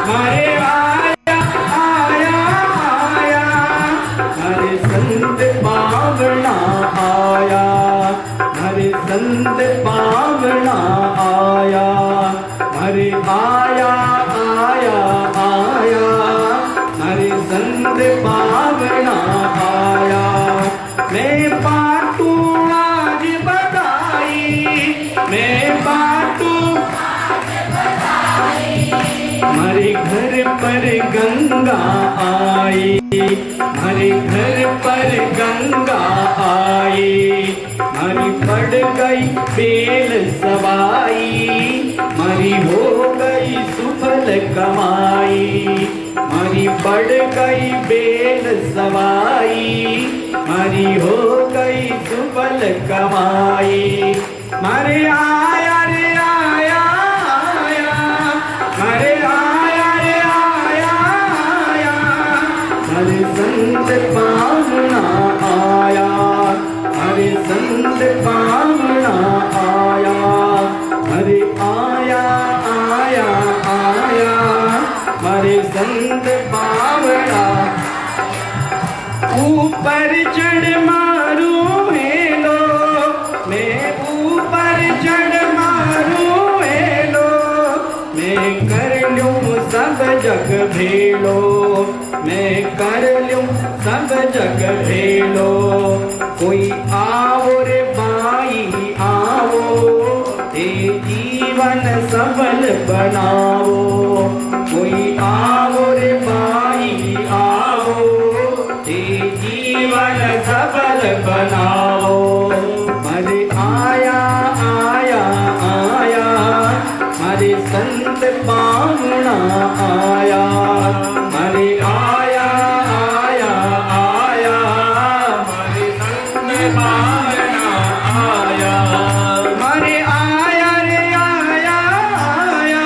मारे आया आया आया हरे संत पावना आया, हरे संत पावना आया, हरे आया आया आया हरे संत पावना आया। मैं पाटू आज बधाई, मैं पाटू हमारे घर पर गंगा आई, हमारे घर पर गंगा आई, हमारी पड़ गई बेल सवाई, हमारी हो गई सुफल कमाई, हमारी पड़ गई बेल सवाई, हमारी हो गई सुफल कमाई। मारे आया रे आया आया, मारे आया रे आया आया हरे संत पावना आया, हरे संत पावना आया, हरे आया आया आया हरे संत पावना। ऊपर चढ़ मारू हेलो, मैं ऊपर चढ़ मारू हेलो, मैं कर लूं सब जग भेलो, मैं कर लूं सब जग भेलो। कोई आओ रे भाई आओ, ये जीवन सफल बनाओ, कोई आओ रे भाई आओ, ये जीवन सफल बनाओ। हरे आया आया आया हरे संत पावना आया, हरे आया आया आया हरे संत पावना आया, हरे आया रे आया आया,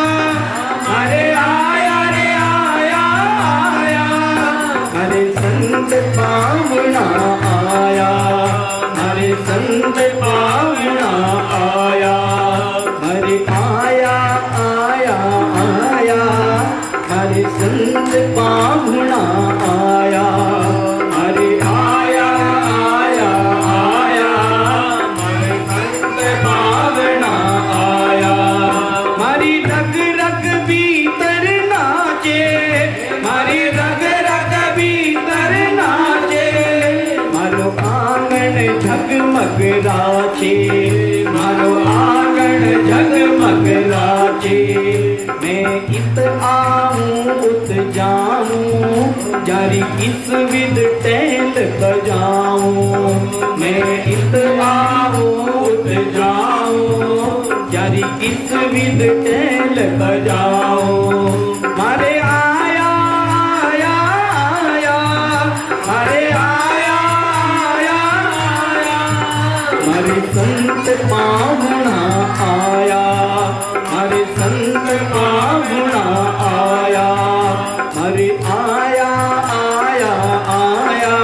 हरे आया रे आया आया हरे संत पावना आया, हरे संत पावना आया, हरे आया आया आया हरे संत पावना आया, हरे आया आया आया हरे संत पावना आया। हमारी रग रग भीतर नाचे, हमारी रग रग भीतर नाचे, मारो आंगन झगमग राचे, मारो आंगन झगमग राचे। मैं इत आऊं उत जाऊं, जारी इस विद टहल बजाऊं, मैं इत आऊं उत जाऊं, जारी इस विद टहल बजाऊं। मारे आया आया आया, मारे आया आया आया हरे संत पावना आया, हरे संत पावना आया, हरे आया आया आया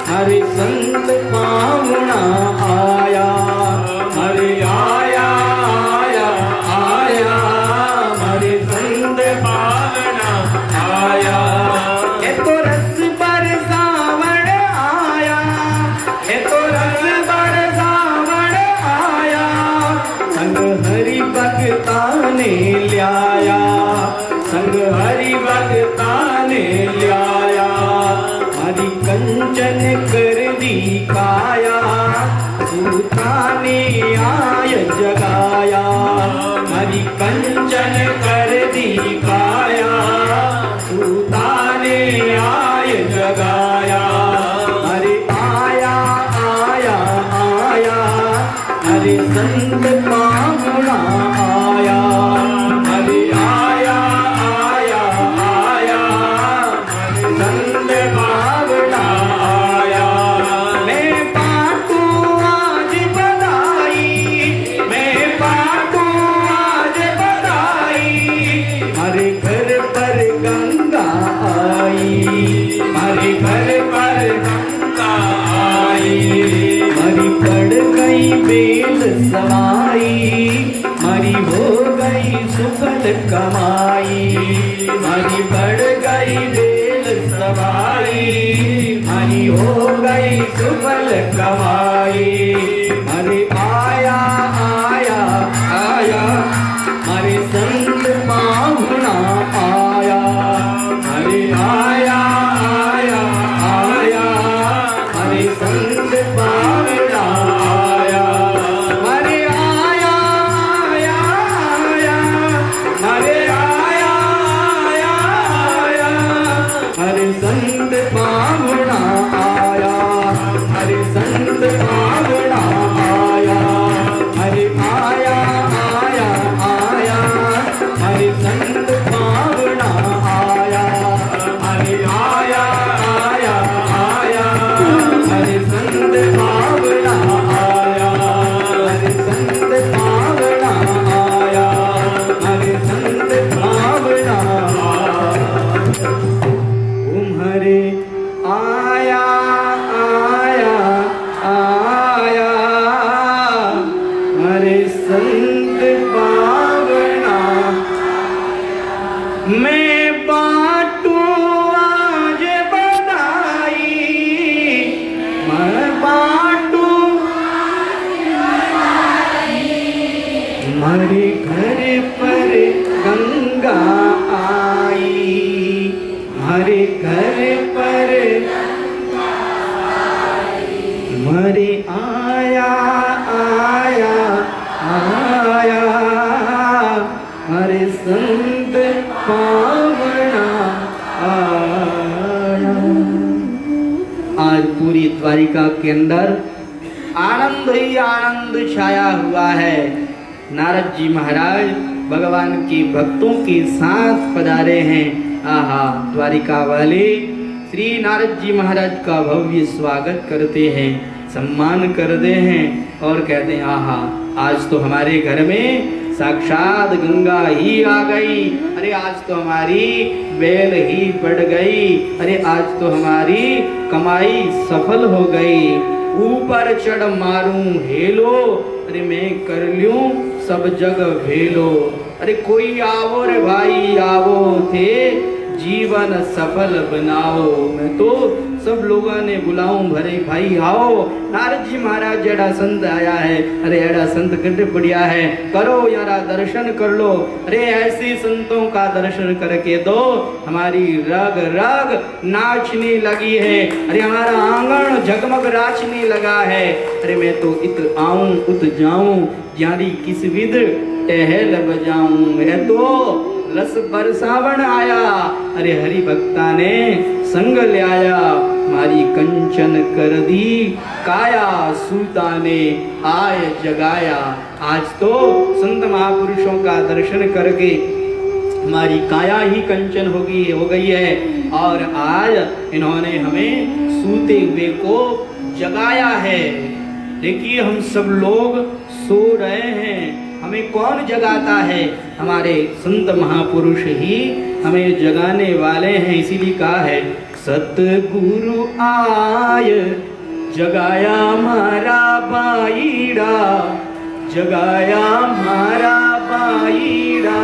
हरे संत पावना आया, हरे आया आया आया हरे संत पावना आया। ये तो रस बरसावण आया, ये तो रस बरसावण आया, संग हरि भक्ता ने ल्याया, संग हरि भक्ता ने ल्याया। हरि कंचन कर दी काया, सूता ने आय जगाया, हरि कंचन कर दी काया, सूता ने आय जगाया। हरे आया आया आया हरे संत पावना आया, हरे आया आया आया हरे संत पावना आया। मैं पाटू आज बधाई, मैं पाटू आज बधाई, हरे घर पर गंगा आई, हरे घर पर गंगा आई। हरी पड़ गई बेल सवाई, हरी हो गई सुफल कमाई। हरी बढ़ गई बेल सवाई, हरी हो गई सुफल कमाई। हरे आया आया आया हरे संत पाहुना आया, हरे आया आया आया हरे संत पाहुना आया। हरे आया आया आया हरे आया आया आया हरे संत पाहुना आया, हरे संत पाहुना आया। हरे आया आया आया हरे संत पाहुना आया, हरे आया आया आया हरे संत पाहुना आया, हरे संत पाहुना आया, हरे संत पाहुना आया। तुम्हारे आया आया आया हरे संत पावना। मैं बाटूं आज बधाई, मैं बाटूं हमारे घर पर गंगा आई, हमारे घर पर हमारे आया आया आया हरे संत पावना आया। आज पूरी द्वारिका के अंदर आनंद ही आनंद छाया हुआ है। नारद जी महाराज भगवान के भक्तों के साथ पधारे हैं। आहा, द्वारिका वाले श्री नारद जी महाराज का भव्य स्वागत करते हैं, सम्मान करते हैं और कहते हैं आहा, आज तो हमारे घर में साक्षात गंगा ही आ गई। अरे आज तो हमारी बेल ही बढ़ गई। अरे आज तो हमारी कमाई सफल हो गई। ऊपर चढ़ मारूं हेलो, अरे मैं कर लूं सब जग भेलो। अरे कोई आवो रे भाई आवो थे, जीवन सफल बनाओ। मैं तो सब लोगों ने बुलाऊं भरे भाई आओ। नारद जी महाराज एड़ा संत आया है, अरे एड़ा संत गड्ढे पड़िया है, करो यारा दर्शन कर लो। अरे ऐसे संतों का दर्शन करके दो, हमारी रग रग नाचने लगी है। अरे हमारा आंगन जगमग नाचने लगा है। अरे मैं तो इत आऊं उत जाऊं, यारी किस विध टहल बजाऊं। मैं तो रस बरसावन आया, अरे हरि भक्ता ने संग ले आया। मारी कंचन कर दी काया, सूता ने आय जगाया। आज तो संत महापुरुषों का दर्शन करके हमारी काया ही कंचन हो गई है और आज इन्होंने हमें सूते हुए को जगाया है। देखिए हम सब लोग सो रहे हैं, हमें कौन जगाता है? हमारे संत महापुरुष ही हमें जगाने वाले हैं। इसीलिए कहा है सतगुरु आय जगाया मारा बाईड़ा, जगाया मारा बाईड़ा।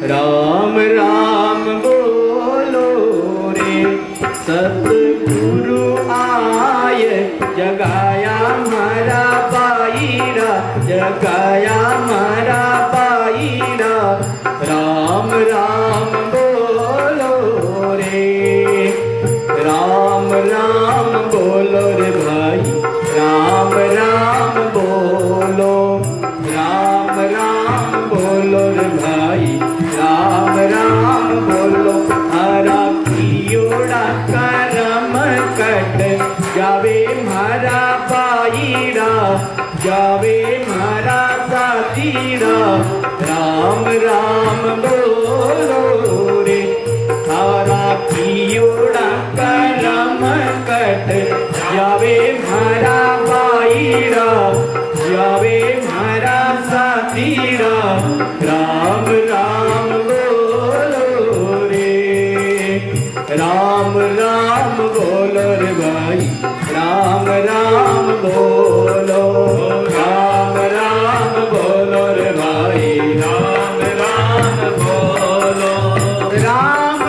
राम राम बोलो रे, सतगुरु आय जगाया मारा बाईड़ा, जगाया मारा बाईड़ा। राम राम बोलो रे, राम राम बोलो रे भाई, राम राम बोलो, राम राम बोलो रे भाई, राम राम बोलो। हरा कियोड़ा करम कट जावे मारा बाईड़ा, जावे मारा साथीड़ा। राम राम बोलो रे, हरा कियोड़ा करम कट जावे मारा बाईड़ा, जावे मारा साथीड़ा। राम राम बोलो रे, राम राम बोलो रे भाई, राम राम बोलो, राम राम बोलो रे भाई, राम राम बोलो। राम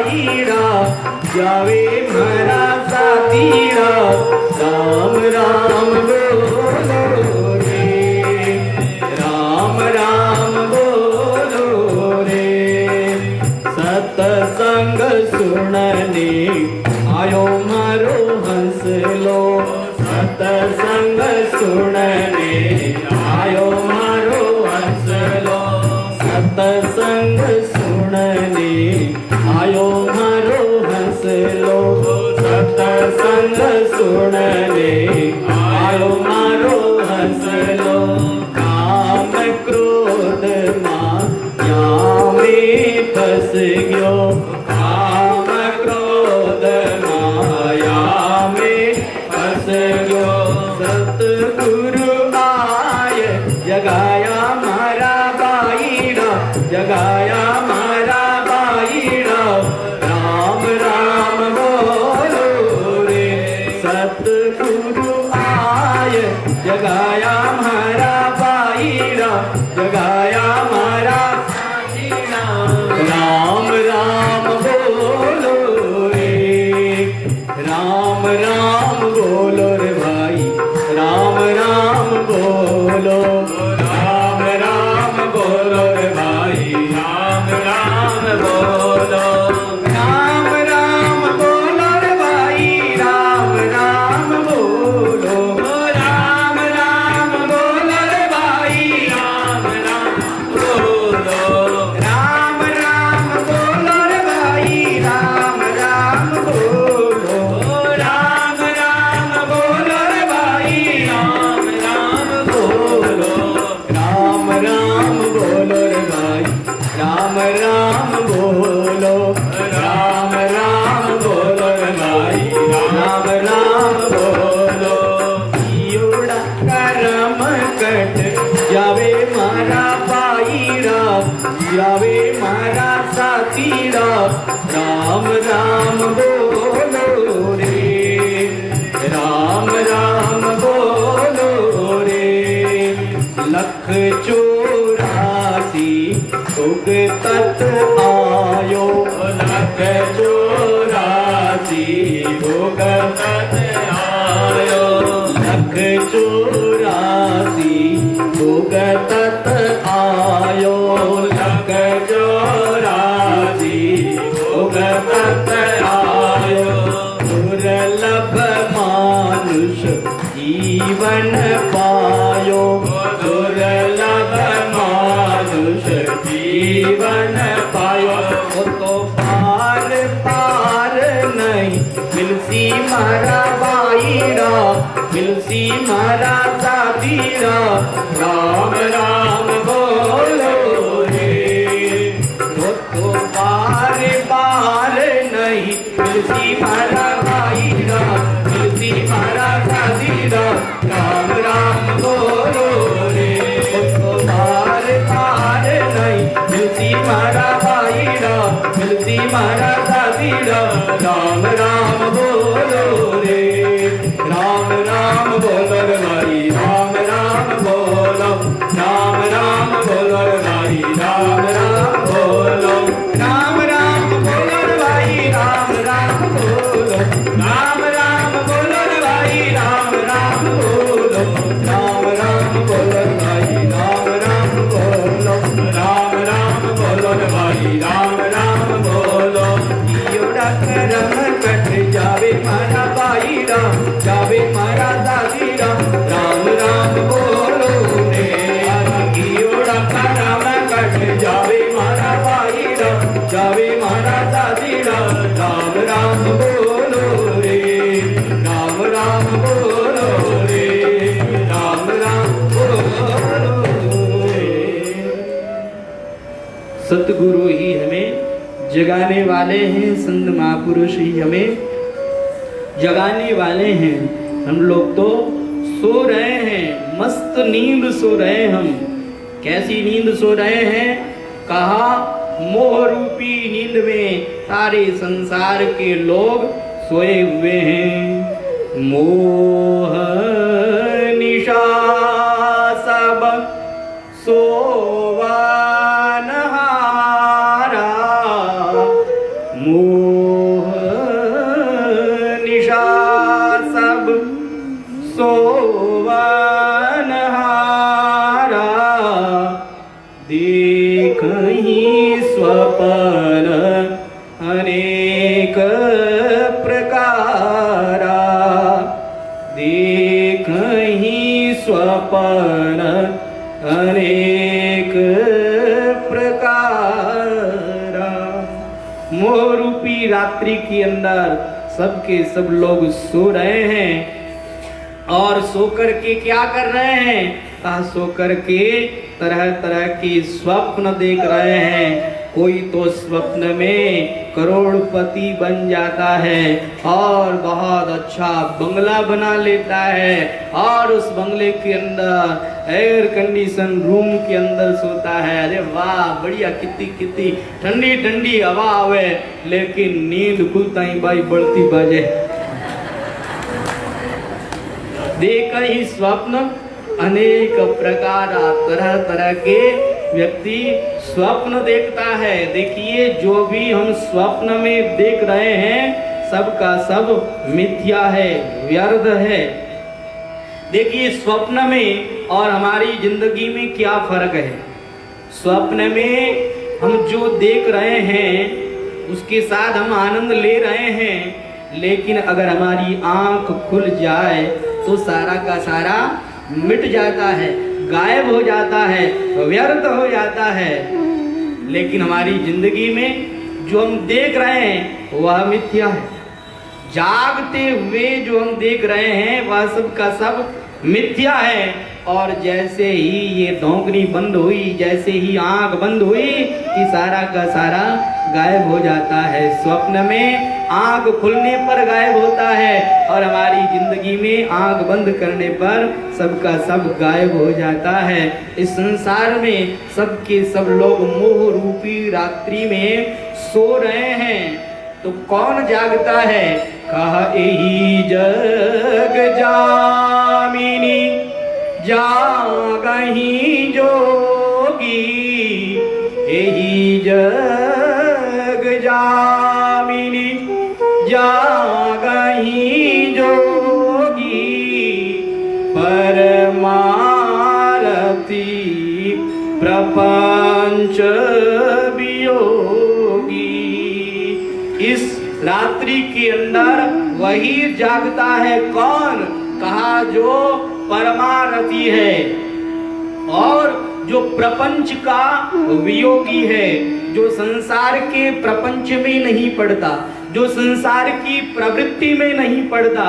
बाईड़ा जावे मारा साथीड़ा राम राम बोलो रे राम राम बोलो रे सतसंग सुनने आयो मारो हंसलो सतसंग सुनने आयो मारो हंसलो सतसंग सुनने आयो मारो हंसलो सतसंग सुनने आयो मारो हंसलो काम क्रोध माया में फंस गयो काम क्रोध माया में फंस गयो सतगुरु आय जगाया मारा बाईड़ा जगाया मारा बाईड़ा राम राम बोलो रे सतगुरु आय जगाया मारा बाईड़ा जगाया मारा राम राम बोलो रे राम राम बोलो रे भाई राम राम बोलो राम राम बोलो रे भाई राम राम बोलो राम राम बोलो रे भाई राम राम बोलो राम राम बोलो रे भाई राम राम बोलो राम राम बोलो रे भाई राम राम बोलो राम राम बोलो रे भाई राम राम बोलो राम राम बोलो रे भाई राम राम बोलो राम राम बोलो रे भाई राम राम बोलो योड़ा करम कट जावे मारा बाईड़ा जावे मारा साथीड़ा राम राम बोलो रे राम राम बोलो रे लख चौरासी उग तत आयो लख चौरासी उग तत आयो लख चौरासी उग तत आयो लख चौरासी उग तत आयो दुर्लभ मानुष जीवन पायो दुर्लभ मानुष जीवन पायो वो तो पार पार नहीं मिलसी मारा बाईड़ा मिलसी मारा साथीड़ा राम राम बोलो रे वो तो पार पार नहीं मिलसी मारा बाईड़ा मिलसी मारा साथीड़ा राम राम बोलो रे वो तो पार पार नहीं मिलसी मारा बाईड़ा मिलसी मारा साथीड़ा राम राम बोलो रे राम राम बोलो रे भाई राम राम बोलो राम राम बोलो रे भाई राम राम बोलो राम राम बोलो रे भाई राम राम बोलो राम राम बोलो रे भाई राम राम बोलो राम राम बोलो रे भाई राम राम बोलो राम राम बोलो रे भाई राम राम बोलो योड़ा करम कट जावे मारा बाईड़ा जावे मारा दादीड़ा राम राम बोलो रे योड़ा करम कट जावे मारा बाईड़ा जावे मारा दादीड़ा राम राम बोलो रे राम राम बोलो रे राम राम बोलो रे सतगुरु ही हमें जगाने वाले हैं संत महापुरुष ही हमें जगाने वाले हैं हम लोग तो सो रहे हैं मस्त नींद सो रहे हैं हम कैसी नींद सो रहे हैं कहा मोह रूपी नींद में सारे संसार के लोग सोए हुए हैं मोह निशा सब सोवन हारा मोह निशा सब सोवन हारा, देखहि स्वपन अनेक प्रकारा, देखहि स्वपन अनेक प्रकारा। मोह रूपी रात्रि के अंदर सबके सब लोग सो रहे हैं और सोकर के क्या कर रहे हैं? कहा सोकर के तरह तरह के स्वप्न देख रहे हैं। कोई तो स्वप्न में करोड़पति बन जाता है और बहुत अच्छा बंगला बना लेता है और उस बंगले के अंदर एयर कंडीशन रूम के अंदर सोता है। अरे वाह बढ़िया, कितनी कितनी ठंडी ठंडी हवा आवे, लेकिन नींद खुलता ही भाई बढ़ती बाजे। देख ही स्वप्न अनेक प्रकार, तरह तरह के व्यक्ति स्वप्न देखता है। देखिए जो भी हम स्वप्न में देख रहे हैं सबका सब मिथ्या है, व्यर्थ है। देखिए स्वप्न में और हमारी जिंदगी में क्या फर्क है। स्वप्न में हम जो देख रहे हैं उसके साथ हम आनंद ले रहे हैं, लेकिन अगर हमारी आंख खुल जाए तो सारा का सारा मिट जाता है, गायब हो जाता है, व्यर्थ हो जाता है। लेकिन हमारी जिंदगी में जो हम देख रहे हैं वह मिथ्या है। जागते हुए जो हम देख रहे हैं वह सब का सब मिथ्या है। और जैसे ही ये धौंकनी बंद हुई, जैसे ही आंख बंद हुई कि सारा का सारा गायब हो जाता है। स्वप्न में आंख खुलने पर गायब होता है और हमारी जिंदगी में आंख बंद करने पर सबका सब गायब हो जाता है। इस संसार में सबके सब लोग मोह रूपी रात्रि में सो रहे हैं, तो कौन जागता है? कहा एही जग जामिनी जागहि जोगी, एही जग जामिनी जागहि जोगी, परमारती प्रपंच वियोगी। इस रात्रि के अंदर वही जागता है। कौन? कहा जो परमारती है और जो प्रपंच का वियोगी है, जो संसार के प्रपंच में नहीं पड़ता, जो संसार की प्रवृत्ति में नहीं पड़ता,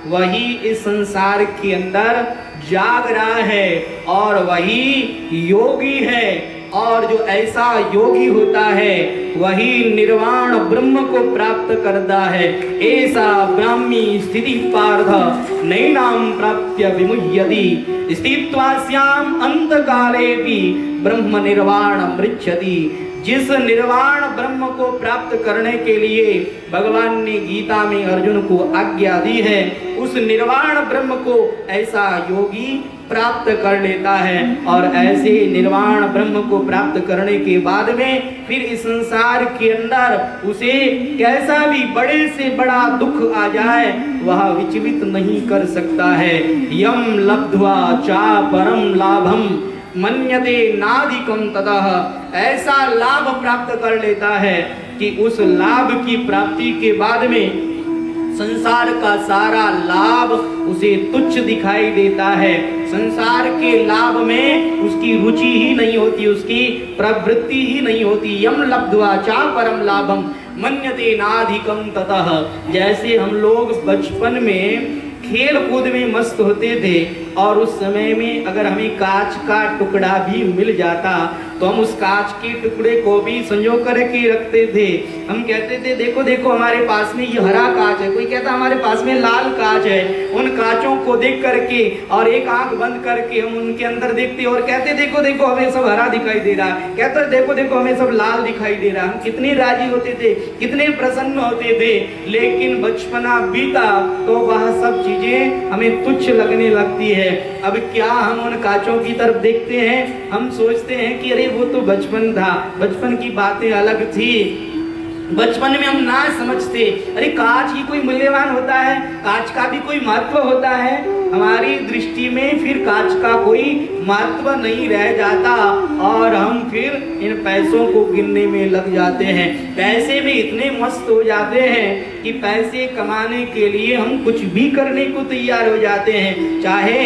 वही इस संसार के अंदर जाग रहा है और वही योगी है। और जो ऐसा योगी होता है वही निर्वाण ब्रह्म को प्राप्त करता है। ऐसा ब्राह्मी स्थिति पार्थ नैनाम प्राप्य विमुह्यति, स्थित्वास्याम अंत काले भी ब्रह्म निर्वाण मृच्छति। जिस निर्वाण ब्रह्म को प्राप्त करने के लिए भगवान ने गीता में अर्जुन को आज्ञा दी है, उस निर्वाण ब्रह्म को ऐसा योगी प्राप्त कर लेता है। और ऐसे निर्वाण ब्रह्म को प्राप्त करने के बाद में फिर इस संसार के अंदर उसे कैसा भी बड़े से बड़ा दुख आ जाए वह विचलित नहीं कर सकता है। यम लब्ध्वा चा परम लाभम मन्यते नाधिकम ततः, ऐसा लाभ प्राप्त कर लेता है कि उस लाभ की प्राप्ति के बाद में संसार का सारा लाभ उसे तुच्छ दिखाई देता है। संसार के लाभ में उसकी रुचि ही नहीं होती, उसकी प्रवृत्ति ही नहीं होती। यम लब्ध्वा चा परम लाभम मन्यते नाधिकम ततः। जैसे हम लोग बचपन में खेल कूद में मस्त होते थे और उस समय में अगर हमें कांच का टुकड़ा भी मिल जाता तो हम उस कांच के टुकड़े को भी संजो करके रखते थे। हम कहते थे देखो देखो हमारे पास में ये हरा कांच है, कोई कहता हमारे पास में लाल कांच है। उन कांचों को देख करके और एक आंख बंद करके हम उनके अंदर देखते और कहते देखो देखो हमें सब हरा दिखाई दे रहा है, कहते देखो देखो हमें सब लाल दिखाई दे रहा है। हम कितने राजी होते थे, कितने प्रसन्न होते थे। लेकिन बचपना बीता तो वह सब चीजें हमें तुच्छ लगने लगती है। अब क्या हम उन कांचों की तरफ देखते हैं, हम सोचते हैं कि अरे वो तो बचपन था, बचपन की बातें अलग थी। बचपन में हम ना समझते, अरे कांच ही कोई मूल्यवान होता है, कांच का भी कोई महत्व होता है। हमारी दृष्टि में फिर कांच का कोई महत्व नहीं रह जाता और हम फिर इन पैसों को गिनने में लग जाते हैं। पैसे में इतने मस्त हो जाते हैं कि पैसे कमाने के लिए हम कुछ भी करने को तैयार हो जाते हैं, चाहे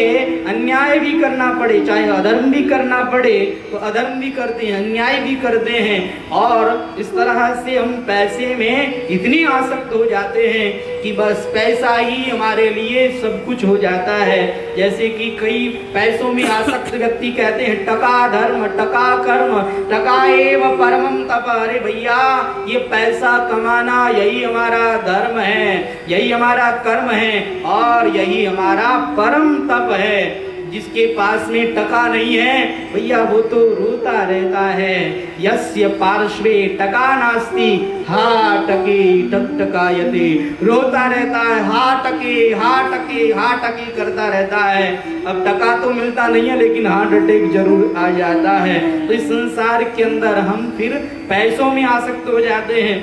अन्याय भी करना पड़े, चाहे अधर्म भी करना पड़े तो अधर्म भी करते हैं, अन्याय भी करते हैं। और इस तरह से हम पैसे में इतनी आसक्त हो जाते हैं कि बस पैसा ही हमारे लिए सब कुछ हो जाता है। जैसे कि कई पैसों में आसक्त व्यक्ति कहते हैं टका धर्म, टका कर्म, टका एव परमम तप। अरे भैया, ये पैसा कमाना यही हमारा धर्म है, यही हमारा कर्म है और यही हमारा परम तप है। जिसके पास में टका नहीं है भैया, वो तो रोता रहता है। यस्य पार्श्वे टका नास्ति हा टके टक टकायते, रोता रहता है, हा टके हा टके हा टके करता रहता है। अब टका तो मिलता नहीं है लेकिन हार्ट अटैक जरूर आ जाता है। तो इस संसार के अंदर हम फिर पैसों में आसक्त हो जाते हैं।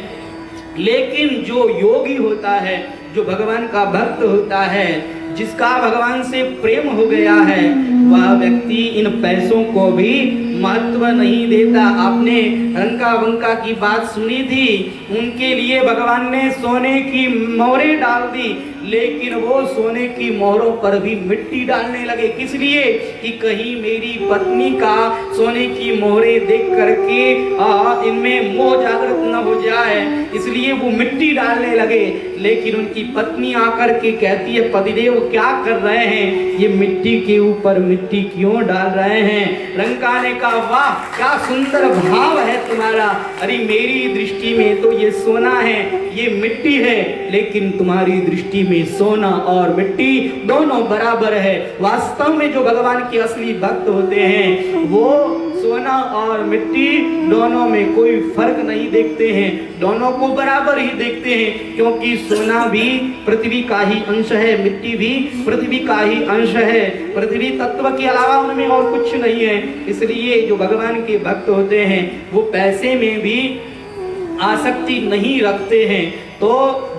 लेकिन जो योगी होता है, जो भगवान का भक्त होता है, जिसका भगवान से प्रेम हो गया है, वह व्यक्ति इन पैसों को भी महत्व नहीं देता। आपने रंका बंका की बात सुनी थी, उनके लिए भगवान ने सोने की मोहरें डाल दी, लेकिन वो सोने की मोहरों पर भी मिट्टी डालने लगे। किस लिए? कि कहीं मेरी पत्नी का सोने की मोहरें देख करके इनमें मोह जागृत न हो जाए, इसलिए वो मिट्टी डालने लगे। लेकिन उनकी पत्नी आकर के कहती है, पतिदेव क्या कर रहे हैं, ये मिट्टी के ऊपर मिट्टी क्यों डाल रहे हैं? रंका ने कहा, वाह क्या सुंदर भाव है तुम्हारा। अरे मेरी दृष्टि में तो ये सोना है, ये मिट्टी है, लेकिन तुम्हारी दृष्टि में सोना और मिट्टी दोनों बराबर है। वास्तव में जो भगवान के असली भक्त होते हैं वो सोना और मिट्टी दोनों में कोई फर्क नहीं देखते हैं, दोनों को बराबर ही देखते हैं। क्योंकि सोना भी पृथ्वी का ही अंश है, मिट्टी भी पृथ्वी का ही अंश है, पृथ्वी तत्व के अलावा उनमें और कुछ नहीं है। इसलिए जो भगवान के भक्त होते हैं वो पैसे में भी आसक्ति नहीं रखते हैं। तो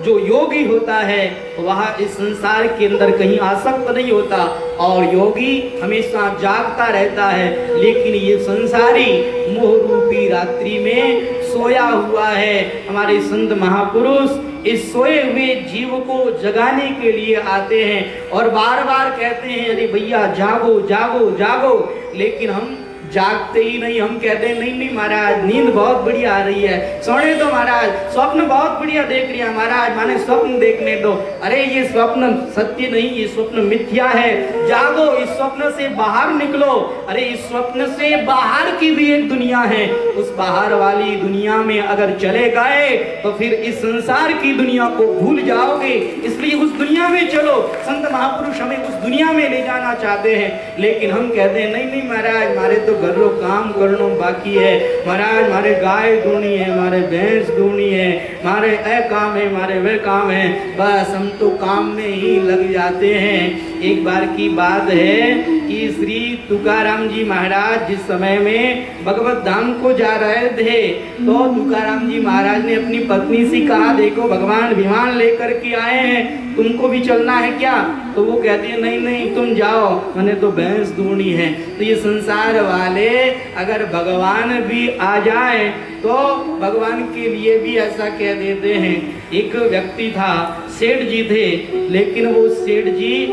जो योगी होता है वह इस संसार के अंदर कहीं आसक्त नहीं होता और योगी हमेशा जागता रहता है। लेकिन ये संसारी मोह रूपी रात्रि में सोया हुआ है। हमारे संत महापुरुष इस सोए हुए जीव को जगाने के लिए आते हैं और बार बार कहते हैं, अरे भैया जागो जागो जागो। लेकिन हम जागते ही नहीं, हम कहते हैं नहीं नहीं महाराज नींद बहुत बढ़िया आ रही है, सोने दो महाराज, स्वप्न बहुत बढ़िया देख रही है महाराज, माने स्वप्न देखने दो। अरे ये स्वप्न सत्य नहीं, ये स्वप्न मिथ्या है, जागो, इस स्वप्न से बाहर निकलो। अरे इस स्वप्न से बाहर की भी एक दुनिया है, उस बाहर वाली दुनिया में अगर चले गए तो फिर इस संसार की दुनिया को भूल जाओगे। इसलिए उस दुनिया में चलो। संत महापुरुष हमें उस दुनिया में ले जाना चाहते हैं, लेकिन हम कहते हैं नहीं नहीं महाराज, हमारे तो घरों काम करना बाकी है महाराज, हमारे गाय दूनी है, हमारे भैंस दूनी है, हमारे ए काम है, हमारे वे काम है, बस हम तो काम में ही लग जाते हैं। एक बार की बात है कि श्री तुकाराम जी महाराज जिस समय में भगवत धाम को जा रहे थे तो तुकाराम जी महाराज ने अपनी पत्नी से कहा, देखो भगवान विमान लेकर के आए हैं, तुमको भी चलना है क्या? तो वो कहती है नहीं नहीं तुम जाओ, मैंने तो भैंस दूनी है। तो ये संसार वाले अगर भगवान भी आ जाए तो भगवान के लिए भी ऐसा कह देते हैं। एक व्यक्ति था, सेठ जी थे, लेकिन वो सेठ जी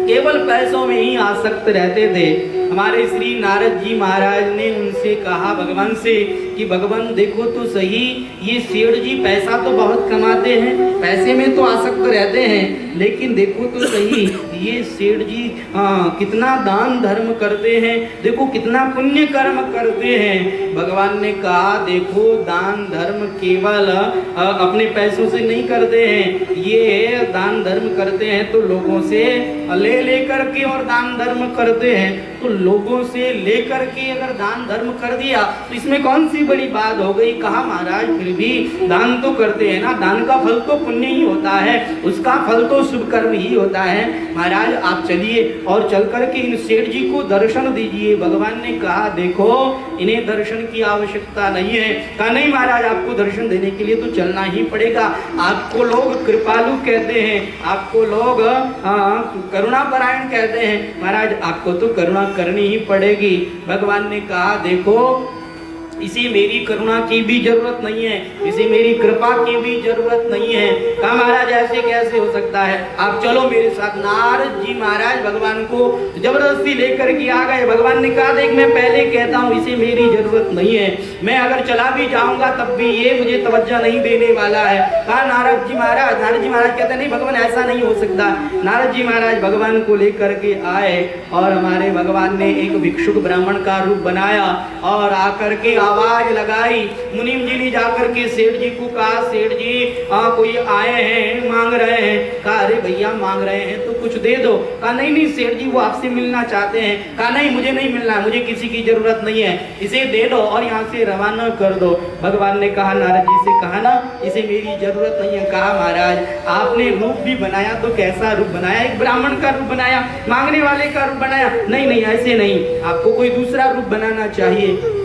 केवल पैसों में ही आसक्त रहते थे। हमारे श्री नारद जी महाराज ने उनसे कहा भगवान से कि भगवान देखो तो सही, ये सेठ जी पैसा तो बहुत कमाते हैं, पैसे में तो आसक्त रहते हैं, लेकिन देखो तो सही ये सेठ जी कितना दान धर्म करते हैं, देखो कितना पुण्य कर्म करते हैं। भगवान ने कहा देखो दान धर्म केवल अपने पैसों से नहीं करते हैं, ये दान धर्म करते हैं तो लोगों से ले लेकर के और दान धर्म करते हैं, तो लोगों से लेकर के अगर दान धर्म कर दिया तो इसमें कौन सी बड़ी बात हो गई। कहा महाराज फिर भी दान तो करते हैं ना, दान का फल तो पुण्य ही होता है, उसका फल तो शुभ कर्म ही होता है। महाराज आप चलिए और चल करके इन सेठ जी को दर्शन दीजिए। भगवान ने कहा देखो इन्हें दर्शन की आवश्यकता नहीं है। कहा नहीं महाराज आपको दर्शन देने के लिए तो चलना ही पड़ेगा। आपको लोग कृपालु कहते हैं, आपको लोग करुणापरायण कहते हैं, महाराज आपको तो करुणा करनी ही पड़ेगी। भगवान ने कहा देखो इसे मेरी करुणा की भी जरूरत नहीं है, इसे मेरी कृपा की भी जरूरत नहीं है। कहा महाराज ऐसे कैसे हो सकता है, आप चलो मेरे साथ। नारद जी महाराज भगवान को जबरदस्ती लेकर के आ गए। भगवान ने कहा देख मैं पहले कहता हूँ इसे मेरी जरूरत नहीं है, मैं अगर चला भी जाऊंगा तब भी ये मुझे तवज्जो नहीं देने वाला है। कहा नारद जी महाराज कहते नहीं भगवान ऐसा नहीं हो सकता। नारद जी महाराज भगवान को लेकर के आए और हमारे भगवान ने एक भिक्षुक ब्राह्मण का रूप बनाया और आकर के आवाज लगाई। मुनीम जी ने जाकर के सेठ जी को कहा सेठ जी कोई आए हैं मांग रहे हैं। कहा अरे भैया मांग रहे हैं तो कुछ दे दो। कहा नहीं नहीं सेठ जी वो आपसे मिलना चाहते हैं। कहा नहीं मुझे नहीं मिलना है, मुझे किसी की जरूरत नहीं है, इसे दे दो और यहाँ से रवाना कर दो। भगवान ने कहा नारद जी से कहा ना इसे मेरी जरूरत नहीं है। कहा महाराज आपने रूप भी बनाया तो कैसा रूप बनाया, एक ब्राह्मण का रूप बनाया, मांगने वाले का रूप बनाया। नहीं नहीं ऐसे नहीं, आपको कोई दूसरा रूप बनाना चाहिए।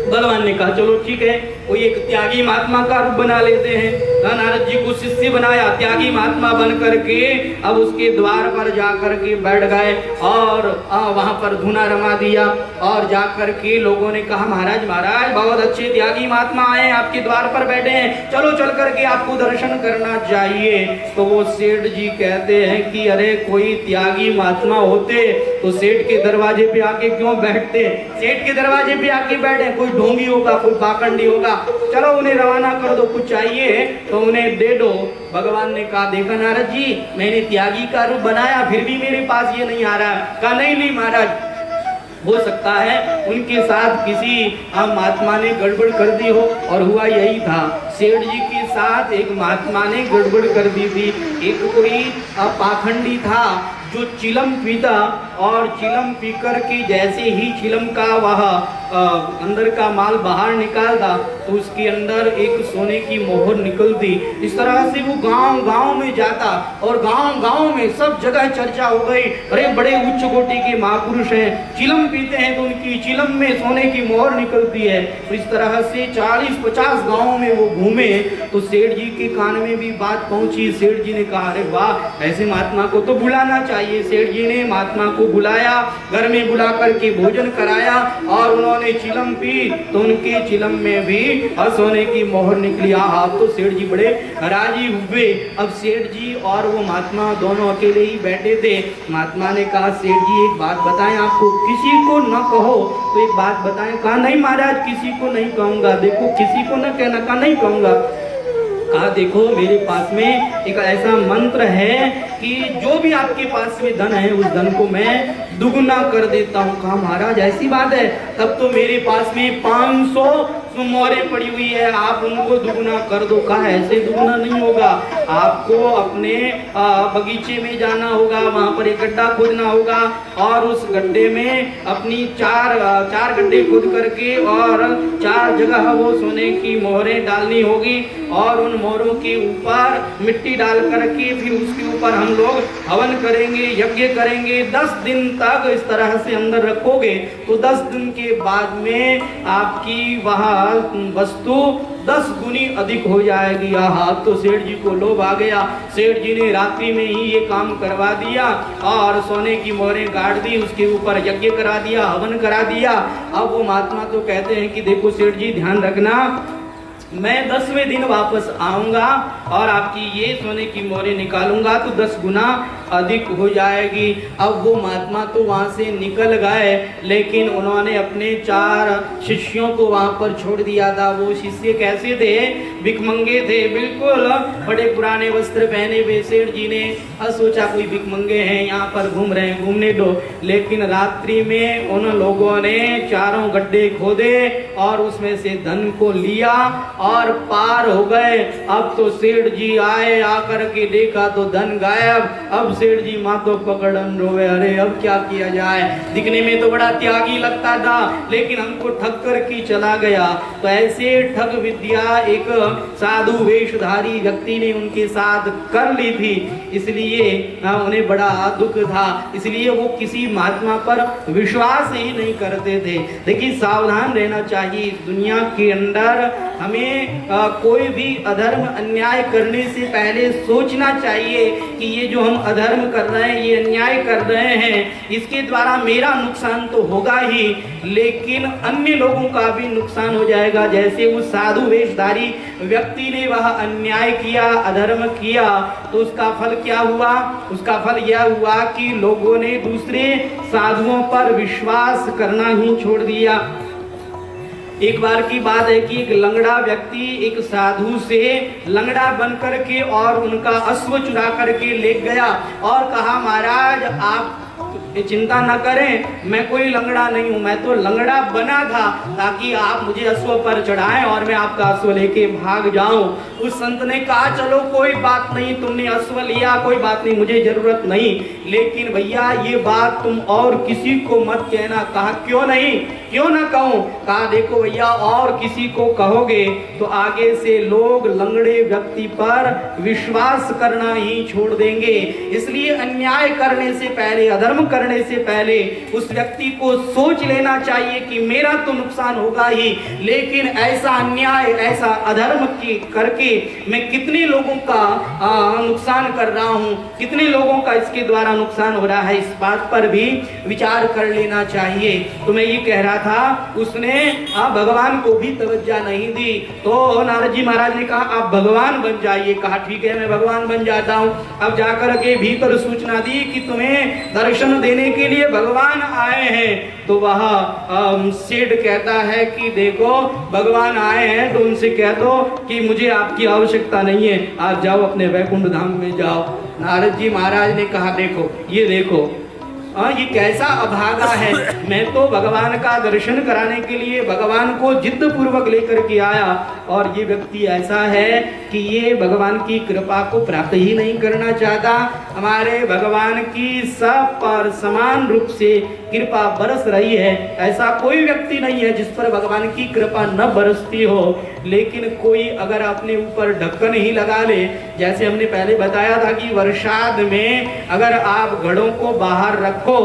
भगवान ने कहा चलो ठीक है कोई एक त्यागी महात्मा का रूप बना लेते हैं। नारद जी को शिष्य बनाया, त्यागी महात्मा बन करके अब उसके द्वार पर जाकर के बैठ गए और वहां पर धुना रमा दिया और जाकर के लोगों ने कहा महाराज बहुत अच्छे त्यागी महात्मा आए आपके द्वार पर बैठे हैं, चलो चल करके आपको दर्शन करना चाहिए। तो वो सेठ जी कहते हैं कि अरे कोई त्यागी महात्मा होते तो सेठ के दरवाजे पे आके क्यों बैठते, सेठ के दरवाजे पे आके बैठे, कोई ढोंगी होगा कोई पाखंडी होगा, चलो उन्हें रवाना कर दो, कुछ चाहिए तो उन्हें दे दो। भगवान ने कहा देखा नारद जी मैंने त्यागी का रूप बनाया फिर भी मेरे पास ये नहीं आ रहा। कहा नहीं नहीं महाराज हो सकता है उनके साथ किसी महात्मा ने गड़बड़ कर दी हो। और हुआ यही था, सेठ जी के साथ एक महात्मा ने गड़बड़ कर दी थी। एक कोई पाखंडी था जो चिलम पीता और चिलम पीकर के जैसे ही चिलम का वह अंदर का माल बाहर निकालता तो उसके अंदर एक सोने की मोहर निकलती। इस तरह से वो गांव गांव में जाता और गांव गांव में सब जगह चर्चा हो गई, अरे बड़े उच्च कोटि के महापुरुष हैं, चिलम पीते हैं तो उनकी चिलम में सोने की मोहर निकलती है। तो इस तरह से 40-50 गाँव में वो घूमे तो सेठ जी के कान में भी बात पहुंची। सेठ जी ने कहा अरे वाह ऐसे महात्मा को तो बुलाना चाहिए। सेठ जी ने महात्मा को बुलाया, घर में बुला करके भोजन कराया और उन्होंने चिलम पी तो उनके चिलम में भी सोने की मोहर निकली। आप तो सेठ जी बड़े राजी हुए। अब सेठ जी और वो महात्मा दोनों अकेले ही बैठे थे। महात्मा ने कहा सेठ जी एक बात बताएं आपको, किसी को न कहो तो एक बात बताएं। कहा नहीं महाराज किसी को नहीं कहूँगा। देखो किसी को न कहना, कहा नहीं कहूँगा। कहा देखो मेरे पास में एक ऐसा मंत्र है कि जो भी आपके पास में धन है उस धन को मैं दुगुना कर देता हूँ। कहा महाराज ऐसी बात है, तब तो मेरे पास में 500 मोहरें पड़ी हुई है, आप उनको दुगुना कर दो। कहा ऐसे दुगुना नहीं होगा, आपको अपने बगीचे में जाना होगा, वहां पर एक गड्ढा खोदना होगा और उस गड्ढे में अपनी चार गड्ढे खोद करके और 4 जगह वो सोने की मोहरें डालनी होगी और उन मोहरों के ऊपर मिट्टी डाल करके फिर उसके ऊपर हम लोग हवन करेंगे, यज्ञ करेंगे। 10 दिन तक इस तरह से अंदर रखोगे तो 10 दिन के बाद में आपकी वहाँ वस्तु 10 गुनी अधिक हो जाएगी। हाँ तो सेठ जी को लोभ आ गया। सेठ जी ने रात्रि में ही ये काम करवा दिया और सोने की मोहरें गाड़ दी, उसके ऊपर यज्ञ करा दिया, हवन करा दिया। अब वो महात्मा तो कहते हैं कि देखो सेठ जी ध्यान रखना, मैं 10वें दिन वापस आऊंगा और आपकी ये सोने की मोहरें निकालूंगा तो 10 गुना अधिक हो जाएगी। अब वो महात्मा तो वहाँ से निकल गए लेकिन उन्होंने अपने 4 शिष्यों को वहाँ पर छोड़ दिया था। वो शिष्य कैसे थे, भिखमंगे थे, बिल्कुल बड़े पुराने वस्त्र पहने हुए। सेठ जी ने सोचा कोई भिखमंगे हैं यहाँ पर घूम रहे हैं, घूमने दो। लेकिन रात्रि में उन लोगों ने 4 गड्ढे खोदे और उसमें से धन को लिया और पार हो गए। अब तो सेठ जी आए, आकर के देखा तो धन गायब। अब सेठ जी माथो पकड़न रोवे, अरे अब क्या किया जाए। दिखने में तो बड़ा त्यागी लगता था, लेकिन हमको ठग कर के चला गया। तो ऐसे ठग विद्या एक साधु वेशधारी व्यक्ति ने उनके साथ कर ली थी, इसलिए उन्हें बड़ा दुख था। इसलिए वो किसी महात्मा पर विश्वास ही नहीं करते थे। देखिए सावधान रहना चाहिए। इस दुनिया के अंदर हमें कोई भी अधर्म अन्याय करने से पहले सोचना चाहिए कि ये जो हम अधर्म कर रहे हैं, ये अन्याय कर रहे हैं, इसके द्वारा मेरा नुकसान तो होगा ही, लेकिन अन्य लोगों का भी नुकसान हो जाएगा। जैसे उस साधु वेशधारी व्यक्ति ने वह अन्याय किया, अधर्म किया, तो उसका फल क्या हुआ? उसका फल यह हुआ कि लोगों ने दूसरे साधुओं पर विश्वास करना ही छोड़ दिया। एक बार की बात है कि एक लंगड़ा व्यक्ति एक साधु से लंगड़ा बन करके और उनका अश्व चुरा करके ले गया और कहा, महाराज आप चिंता न करें, मैं कोई लंगड़ा नहीं हूं, मैं तो लंगड़ा बना था ताकि आप मुझे अश्व पर चढ़ाएं और मैं आपका अश्व लेके भाग जाऊं। उस संत ने कहा, चलो कोई बात नहीं, तुमने अश्व लिया, कोई बात नहीं, मुझे जरूरत नहीं, लेकिन भैया ये बात तुम और किसी को मत कहना। कहा, क्यों नहीं, क्यों ना कहूं? कहा, देखो भैया, और किसी को कहोगे तो आगे से लोग लंगड़े व्यक्ति पर विश्वास करना ही छोड़ देंगे। इसलिए अन्याय करने से पहले, अधर्म करने से पहले उस व्यक्ति को सोच लेना चाहिए कि मेरा तो नुकसान होगा ही, लेकिन ऐसा अन्याय, ऐसा अधर्म करके मैं कितने लोगों का नुकसान कर रहा हूं, कितने लोगों का इसके द्वारा नुकसान हो रहा है, इस बात पर भी विचार कर लेना चाहिए। तो मैं ये कह रहा था, उसने भगवान को भी तवज्जो नहीं दी। तो नारद जी महाराज ने कहा, आप भगवान बन जाइए। कहा, ठीक है, मैं भगवान बन जाता हूं। अब जाकर के भीतर सूचना दी कि तुम्हें दर्शन देने के लिए भगवान आए हैं। तो वह सेठ कहता है कि देखो भगवान आए हैं तो उनसे कह दो कि मुझे आपकी आवश्यकता नहीं है, आप जाओ अपने वैकुंठ धाम में जाओ। नारद जी महाराज ने कहा, देखो ये देखो, ये कैसा अभागा है। मैं तो भगवान का दर्शन कराने के लिए भगवान को जिद्द पूर्वक लेकर के आया, और ये व्यक्ति ऐसा है कि ये भगवान की कृपा को प्राप्त ही नहीं करना चाहता। हमारे भगवान की सब पर समान रूप से कृपा बरस रही है। ऐसा कोई व्यक्ति नहीं है जिस पर भगवान की कृपा न बरसती हो, लेकिन कोई अगर अपने ऊपर ढक्कन ही लगा ले, जैसे हमने पहले बताया था कि वर्षाद में अगर आप घड़ों को बाहर रखो,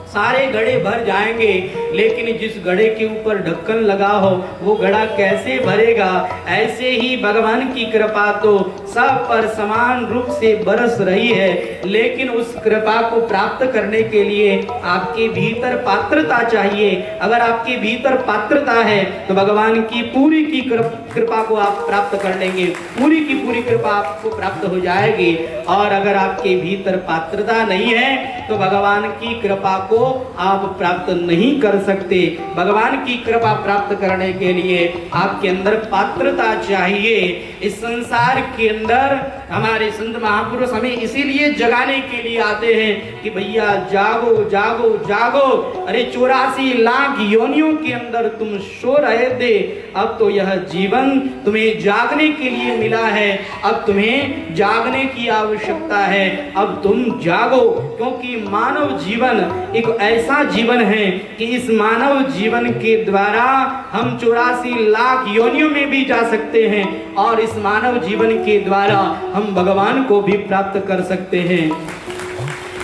सारे घड़े भर जाएंगे, लेकिन जिस घड़े के ऊपर ढक्कन लगा हो वो घड़ा कैसे भरेगा। ऐसे ही भगवान की कृपा तो सब पर समान रूप से बरस रही है, लेकिन उस कृपा को प्राप्त करने के लिए आपके भीतर पात्रता चाहिए। अगर आपके भीतर पात्रता है तो भगवान की पूरी की कृपा को आप प्राप्त कर लेंगे, पूरी की पूरी कृपा आपको प्राप्त हो जाएगी। और अगर आपके भीतर पात्रता नहीं है तो भगवान की कृपा को आप प्राप्त नहीं कर सकते। भगवान की कृपा प्राप्त करने के लिए आपके अंदर पात्रता चाहिए। इस संसार के अंदर हमारे संत महापुरुष हमें इसीलिए जगाने के लिए आते हैं कि भैया जागो जागो जागो। अरे 84 लाख योनियों के अंदर तुम सो रहे थे, अब तो यह जीवन तुम्हें जागने के लिए मिला है, अब तुम्हें जागने की आवश्यकता है, अब तुम जागो। क्योंकि मानव जीवन एक ऐसा जीवन है कि इस मानव जीवन के द्वारा हम 84 लाख योनियों में भी जा सकते हैं, और इस मानव जीवन के द्वारा हम भगवान को भी प्राप्त कर सकते हैं।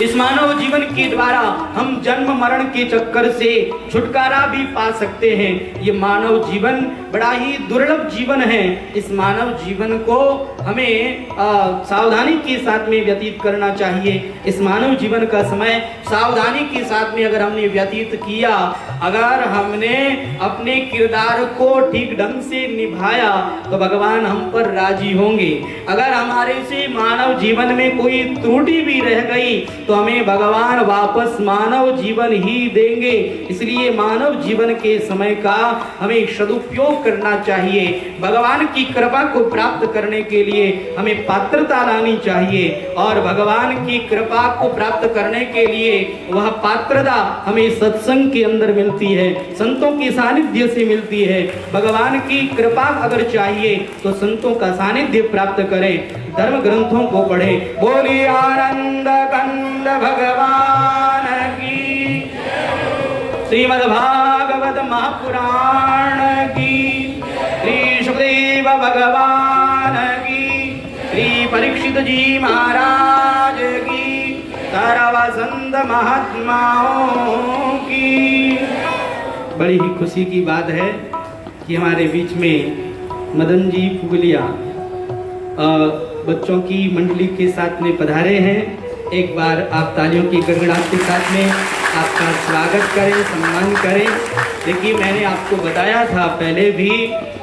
इस मानव जीवन के द्वारा हम जन्म मरण के चक्कर से छुटकारा भी पा सकते हैं। ये मानव जीवन बड़ा ही दुर्लभ जीवन है। इस मानव जीवन को हमें सावधानी के साथ में व्यतीत करना चाहिए। इस मानव जीवन का समय सावधानी के साथ में अगर हमने व्यतीत किया, अगर हमने अपने किरदार को ठीक ढंग से निभाया तो भगवान हम पर राजी होंगे। अगर हमारे से मानव जीवन में कोई त्रुटि भी रह गई तो हमें भगवान वापस मानव जीवन ही देंगे। इसलिए मानव जीवन के समय का हमें सदुपयोग करना चाहिए। भगवान की कृपा को प्राप्त करने के लिए हमें पात्रता लानी चाहिए और भगवान की कृपा को प्राप्त करने के लिए वह पात्रता हमें सत्संग के अंदर मिलती है, संतों के सानिध्य से मिलती है। भगवान की कृपा अगर चाहिए तो संतों का सानिध्य प्राप्त करें, धर्म ग्रंथों को पढ़ें। बोलिए आनंद कंद भगवान की, श्रीमद् भागवत महापुराण की, श्री सुखदेव भगवान की, श्री परीक्षित जी महाराज की, सर्व संत महात्माओं की। बड़ी ही खुशी की बात है कि हमारे बीच में मदन जी पुगलिया बच्चों की मंडली के साथ में पधारे हैं। एक बार आप तालियों की गड़गड़ाहट के साथ में आपका स्वागत करें, सम्मान करें। देखिए, मैंने आपको बताया था पहले भी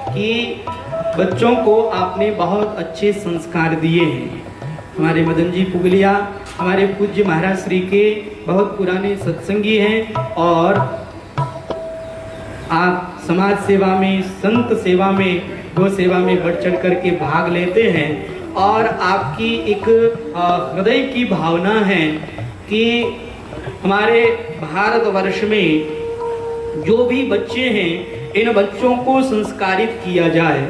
कि बच्चों को आपने बहुत अच्छे संस्कार दिए हैं। हमारे मदन जी पुगलिया हमारे पूज्य महाराज श्री के बहुत पुराने सत्संगी हैं और आप समाज सेवा में, संत सेवा में, गो सेवा में बढ़ चढ़ करके भाग लेते हैं और आपकी एक हृदय की भावना है कि हमारे भारतवर्ष में जो भी बच्चे हैं इन बच्चों को संस्कारित किया जाए,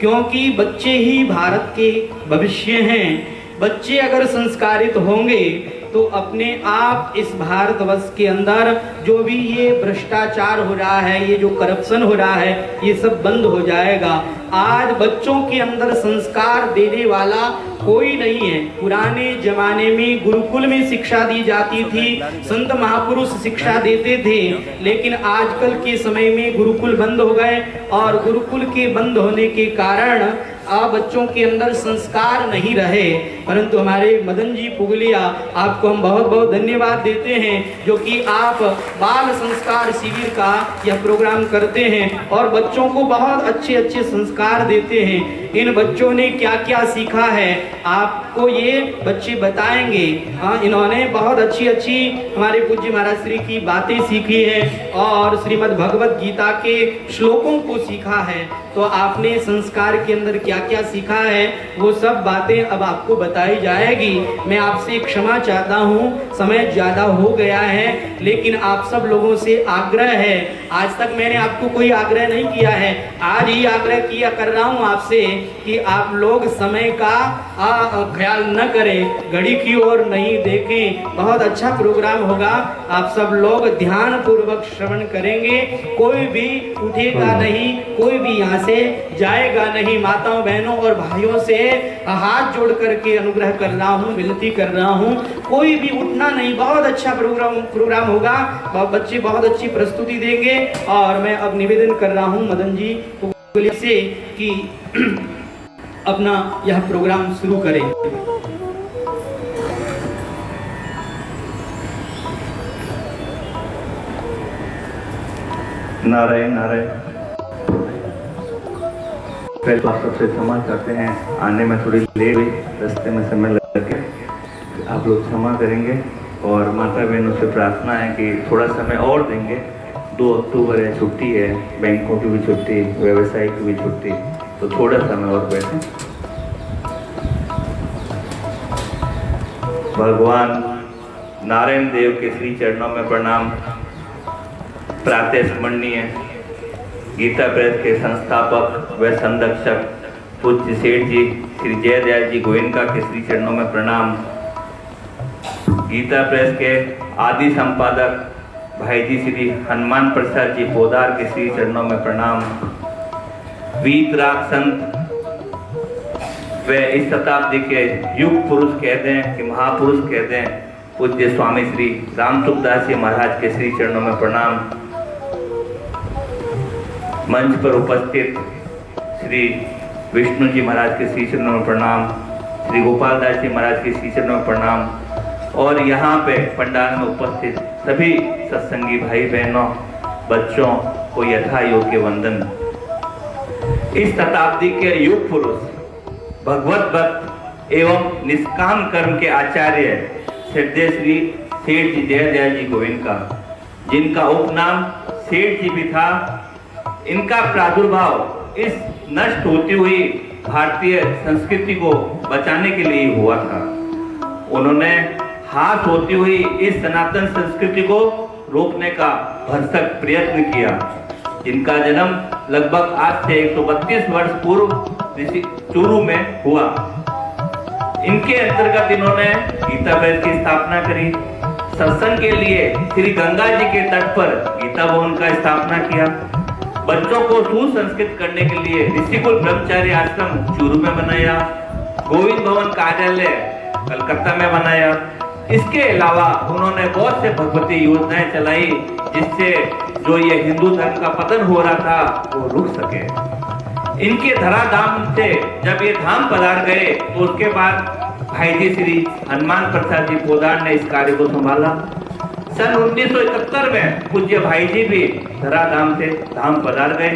क्योंकि बच्चे ही भारत के भविष्य हैं। बच्चे अगर संस्कारित होंगे तो अपने आप इस भारतवर्ष के अंदर जो भी ये भ्रष्टाचार हो रहा है, ये जो करप्शन हो रहा है, ये सब बंद हो जाएगा। आज बच्चों के अंदर संस्कार देने वाला कोई नहीं है। पुराने जमाने में गुरुकुल में शिक्षा दी जाती थी, संत महापुरुष शिक्षा देते थे, लेकिन आजकल के समय में गुरुकुल बंद हो गए और गुरुकुल के बंद होने के कारण अब बच्चों के अंदर संस्कार नहीं रहे। परंतु हमारे मदन जी पुगलिया, आपको हम बहुत बहुत धन्यवाद देते हैं जो कि आप बाल संस्कार शिविर का यह प्रोग्राम करते हैं और बच्चों को बहुत अच्छे अच्छे संस्कार देते हैं। इन बच्चों ने क्या क्या सीखा है आपको ये बच्चे बताएंगे। हाँ, इन्होंने बहुत अच्छी अच्छी हमारे पूज्य महाराज श्री की बातें सीखी है और श्रीमद् भगवत गीता के श्लोकों को सीखा है। तो आपने संस्कार के अंदर क्या क्या सीखा है वो सब बातें अब आपको बताई जाएगी। मैं आपसे क्षमा चाहता हूँ, समय ज़्यादा हो गया है, लेकिन आप सब लोगों से आग्रह है, आज तक मैंने आपको कोई आग्रह नहीं किया है, आज ही आग्रह किया कर रहा हूँ आपसे कि आप लोग समय का ख्याल न करें, घड़ी की ओर नहीं देखें। बहुत अच्छा प्रोग्राम होगा, आप सब लोग ध्यान पूर्वक श्रवण करेंगे, कोई भी उठेगा नहीं, कोई भी यहाँ से जाएगा नहीं। माताओं, बहनों और भाइयों से हाथ जोड़ करके अनुग्रह कर रहा हूँ, विनती कर रहा हूँ, कोई भी उठना नहीं। बहुत अच्छा प्रोग्राम होगा, बच्चे बहुत अच्छी प्रस्तुति देंगे और मैं अब निवेदन कर रहा हूँ मदन जी से कि अपना यह प्रोग्राम शुरू करें। नारायण नारायण। पहले तो आप सबसे क्षमा करते हैं, आने में थोड़ी लेट हुई, रास्ते में समय लग गया, आप लोग क्षमा करेंगे। और माता बहनों से प्रार्थना है कि थोड़ा समय और देंगे। 2 अक्टूबर है, छुट्टी है, बैंकों की भी छुट्टी, व्यवसाय की भी छुट्टी, तो थोड़ा समय और बैठें। भगवान नारायण देव के श्री चरणों में प्रणाम। प्रातः स्मरणीय गीता प्रेस के संस्थापक व संरक्षक पूज्य सेठ जी श्री जयदयाल जी गोयनका के श्री चरणों में प्रणाम। गीता प्रेस के आदि संपादक भाई जी श्री हनुमान प्रसाद जी पोदार के श्री चरणों में प्रणाम। वीतराग संत व इस शताब्दी के युग पुरुष कहते हैं कि महापुरुष कहते हैं, पूज्य स्वामी श्री राम सुखदास जी महाराज के श्री चरणों में प्रणाम। मंच पर उपस्थित श्री विष्णु जी महाराज के श्री चरणों में प्रणाम, श्री गोपाल दास जी महाराज के श्री चरणों में प्रणाम और यहाँ पे पंडाल में उपस्थित सभी सत्संगी भाई बहनों, बच्चों को यथा योग्य वंदन। इस शताब्दी के युग पुरुष, भगवत भक्त एवं निष्काम कर्म के आचार्य श्रद्धेय श्री सेठ जी जय जी गोविंद का, जिनका उपनाम सेठ जी भी था। इनका प्रादुर्भाव इस नष्ट होती हुई भारतीय संस्कृति को बचाने के लिए हुआ था। उन्होंने हाथ होती हुई इस सनातन संस्कृति को रोकने का भरसक प्रयत्न किया, जिनका जन्म लगभग आज से 132 वर्ष पूर्व चूरू में हुआ। इनके अंतर्गत इन्होंने गीता प्रेस की स्थापना करी। सत्संग के लिए श्री गंगा जी के तट पर गीता भवन का स्थापना किया। बच्चों को सुसंस्कृत करने के लिए ऋषिकुल ब्रह्मचारी आश्रम चूरू में बनाया। गोविंद भवन कार्यालय कलकत्ता में बनाया। इसके अलावा उन्होंने बहुत से भगवती योजनाएं चलाई, जिससे जो ये हिंदू धर्म का पतन हो रहा था वो रुक सके। इनके धराधाम से जब ये धाम पधार गए तो उसके बाद भाई जी श्री हनुमान प्रसाद जी पोदार ने इस कार्य को संभाला। सन 1971 में पूज्य भाई जी भी धराधाम से धाम पधार गए।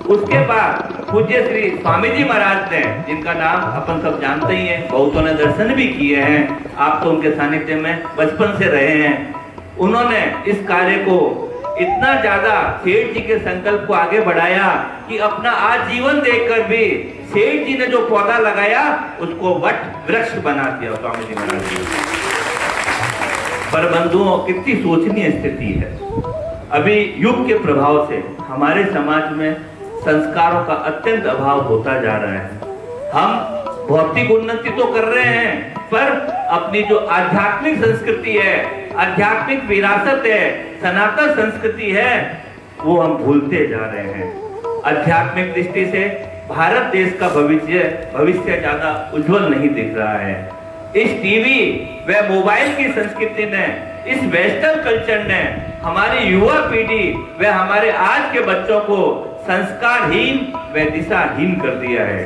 उसके बाद पूज्य श्री स्वामी जी महाराज ने, जिनका नाम अपन सब जानते ही हैं, बहुतों ने दर्शन भी किए हैं, आप तो उनके सानिध्य में बचपन से रहे हैं। उन्होंने इस कार्य को इतना ज्यादा सेठ जी के संकल्प को आगे बढ़ाया कि अपना आजीवन देकर भी सेठ जी ने जो पौधा लगाया उसको वट वृक्ष बना दिया स्वामी जी महाराज जी। पर बंधुओं, कितनी शोचनीय स्थिति है। अभी युग के प्रभाव से हमारे समाज में संस्कारों का अत्यंत अभाव होता जा रहा है। हम भौतिक उन्नति तो कर रहे हैं, पर अपनी जो आध्यात्मिक संस्कृति है, आध्यात्मिक विरासत है, सनातन संस्कृति है, वो हम भूलते जा रहे हैं। आध्यात्मिक दृष्टि से भारत देश का भविष्य ज्यादा उज्जवल नहीं दिख रहा है। इस टीवी व मोबाइल की संस्कृति ने, इस वेस्टर्न कल्चर ने हमारी युवा पीढ़ी व हमारे आज के बच्चों को संस्कारहीन व दिशाहीन कर दिया है।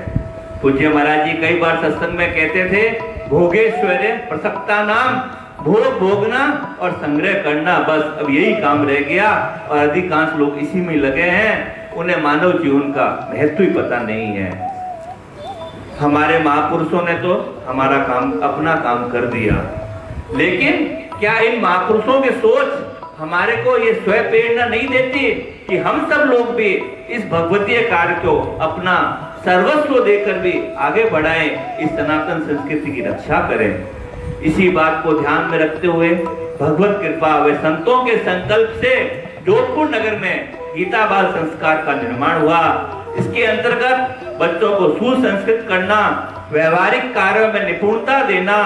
पूज्य महाराज जी कई बार सत्संग में कहते थे, भोगेश्वरे प्रसक्ता नाम, भोग भोगना और संग्रह करना, बस अब यही काम रह गया और अधिकांश लोग इसी में लगे हैं। उन्हें मानव जीवन का महत्व ही पता नहीं है। हमारे महापुरुषों ने तो हमारा काम, अपना काम कर दिया, लेकिन क्या इन महापुरुषों की सोच हमारे को ये स्वयं प्रेरणा नहीं देती कि हम सब लोग भी इस भगवतीय कार्य को अपना सर्वस्व देकर भी आगे बढ़ाएं, इस सनातन संस्कृति की रक्षा करें। इसी बात को ध्यान में रखते हुए भगवत कृपा व संतों के संकल्प से जोधपुर नगर में गीता बाल संस्कार का निर्माण हुआ। इसके अंतर्गत बच्चों को सुसंस्कृत करना, व्यवहारिक कार्यों में निपुणता देना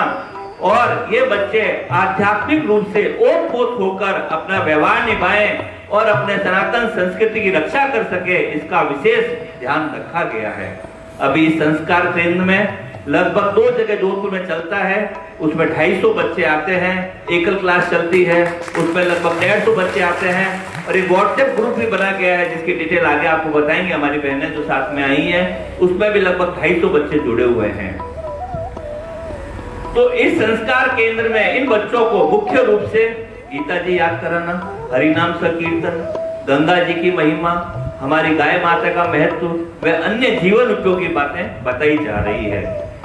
और ये बच्चे आध्यात्मिक रूप से ओतप्रोत होकर अपना व्यवहार निभाएं और अपने सनातन संस्कृति की रक्षा कर सके, इसका विशेष ध्यान रखा गया है। अभी इस संस्कार केंद्र में लगभग 2 जगह जोधपुर में चलता है, उसमें 250 बच्चे आते हैं। एकल क्लास चलती है, उसमें लगभग 150 बच्चे आते हैं और एक व्हाट्सएप ग्रुप भी बना गया है, जिसकी डिटेल आगे आपको बताएंगे हमारी बहनें जो साथ में आई हैं। उसमें भी लगभग 250 बच्चे जुड़े हुए हैं। तो इस संस्कार केंद्र में इन बच्चों को मुख्य रूप से गीता जी याद कराना, हरिनाम संकीर्तन, गंगा जी की महिमा, हमारी गाय माता का महत्व व अन्य जीवन उपयोगी बातें बताई जा रही है।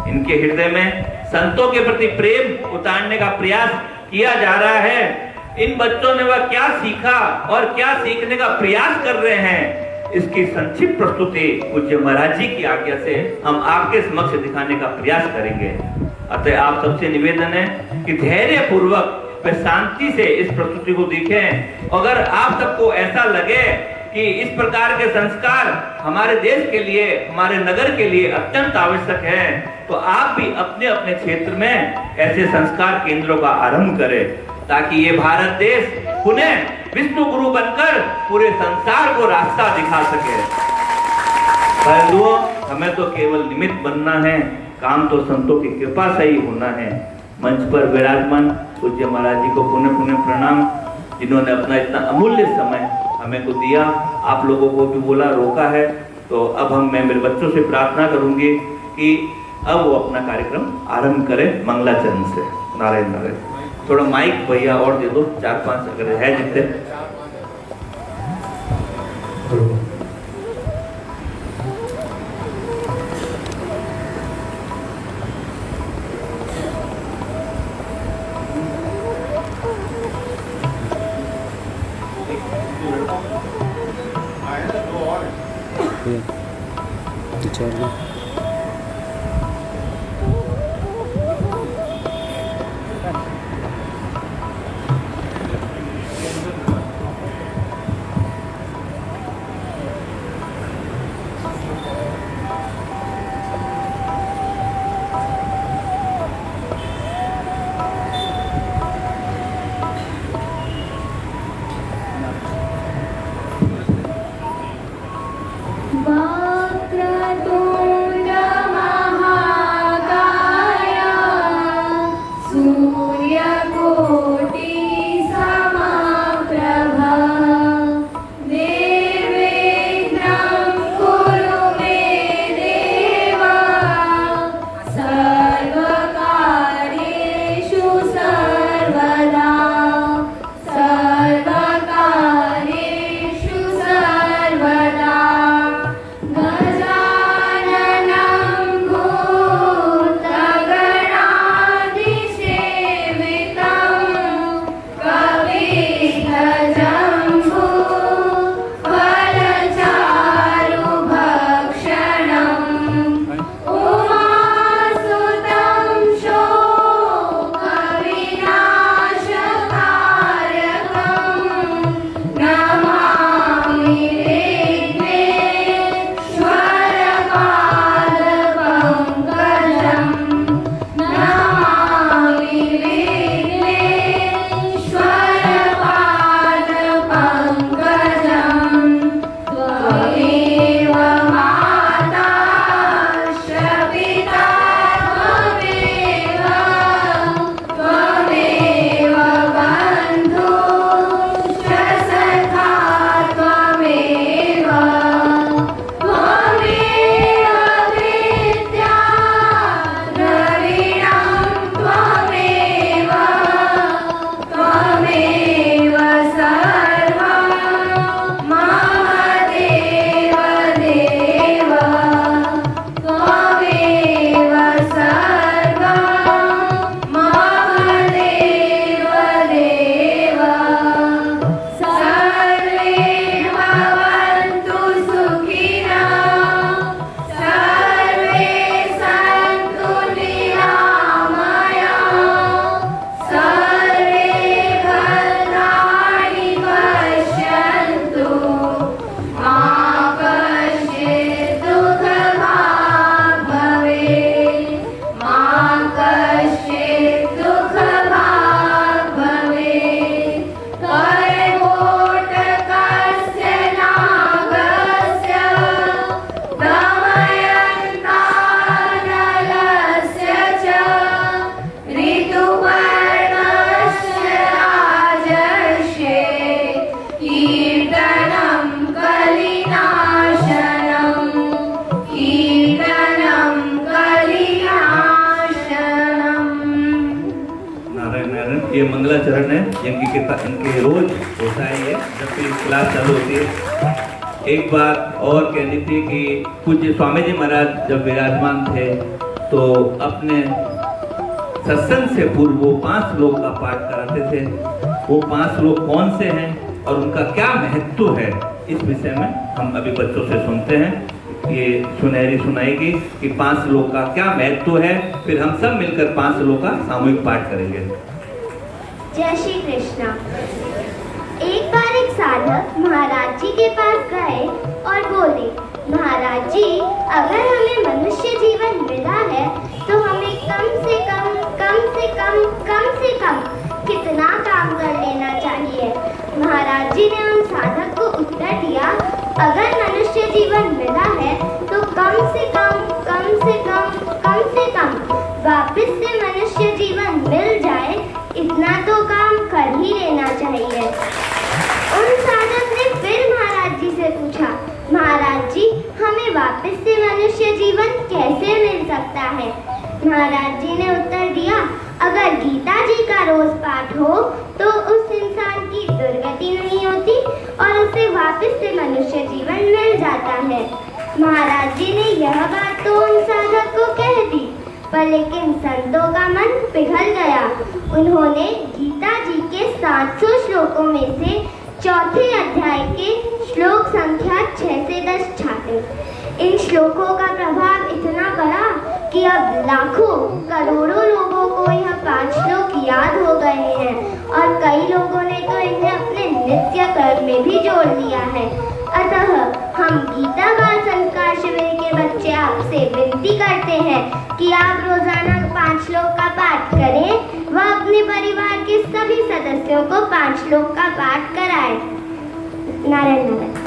इनके हृदय में संतों के प्रति प्रेम उतारने का प्रयास किया जा रहा है। इन बच्चों ने वह क्या सीखा और क्या सीखने का प्रयास कर रहे हैं, इसकी संक्षिप्त प्रस्तुति पूज्य महाराज जी की आज्ञा से हम आपके समक्ष दिखाने का प्रयास करेंगे। अतः आप सबसे निवेदन है कि धैर्य पूर्वक व शांति से इस प्रस्तुति को देखें। अगर आप सबको ऐसा लगे कि इस प्रकार के संस्कार हमारे देश के लिए, हमारे नगर के लिए अत्यंत आवश्यक है, तो आप भी अपने अपने क्षेत्र में ऐसे संस्कार केंद्रों का आरंभ करें, ताकि ये भारत देश पुनः विश्व गुरु बनकर पूरे संसार को रास्ता दिखा सके। बंधुओं, हमें तो केवल निमित्त बनना है, काम तो संतों की कृपा से ही होना है। मंच पर विराजमान पूज्य महाराज जी को पुनः पुनः प्रणाम, जिन्होंने अपना इतना अमूल्य समय हमें को दिया। आप लोगों को भी बोला, रोका है, तो अब मैं मेरे बच्चों से प्रार्थना करूंगी कि अब वो अपना कार्यक्रम आरंभ करें मंगलाचरण से। नारायण नारायण। थोड़ा माइक भैया और दे दो, 4-5 अगर है जितने। ये मंगलाचरण है, इनके रोज होता है ये, जब भी क्लास चालू होती है। एक बात और कहनी थी कि पूज्य स्वामी जी महाराज जब विराजमान थे तो अपने सत्संग से पूर्व वो 5 श्लोक का पाठ कराते थे। वो 5 श्लोक कौन से हैं और उनका क्या महत्व है, इस विषय में हम अभी बच्चों से सुनते हैं। ये सुनहरी सुनाएगी कि 5 श्लोक का क्या महत्व है, फिर हम सब मिलकर 5 श्लोक का सामूहिक पाठ करेंगे। जय श्री कृष्णा। एक बार एक साधक महाराज जी के पास गए और बोले, महाराज जी, अगर हमें मनुष्य जीवन मिला है तो हमें कम से कम कितना काम कर लेना चाहिए। महाराज जी ने उन साधक को उत्तर दिया, अगर मनुष्य जीवन मिला है तो कम से कम वापस से मनुष्य जीवन मिल जाए, इतना तो काम कर ही लेना चाहिए। उन साधक ने फिर महाराज जी से पूछा, महाराज जी, हमें वापस से मनुष्य जीवन कैसे मिल सकता है? महाराज जी ने उत्तर दिया, अगर गीता जी का रोज पाठ हो तो उस इंसान की दुर्गति नहीं होती और उसे वापस से मनुष्य जीवन मिल जाता है। महाराज जी ने यह बात तो उन साधक को कह दी, पर लेकिन संतों का मन पिघल गया। उन्होंने गीता जी के 700 श्लोकों में से चौथे अध्याय के श्लोक संख्या 6 से 10 छाटे। इन श्लोकों का प्रभाव इतना बड़ा कि अब लाखों करोड़ों लोगों को यह 5 श्लोक याद हो गए हैं और कई लोगों ने तो इन्हें अपने नित्य कर्म में भी जोड़ लिया है। अतः हम गीता बाल संस्कार शिविर के बच्चे आपसे विनती करते हैं कि आप रोजाना 5 श्लोक का पाठ करें व अपने परिवार के सभी सदस्यों को 5 श्लोक का पाठ कराएं। नारायण नारायण।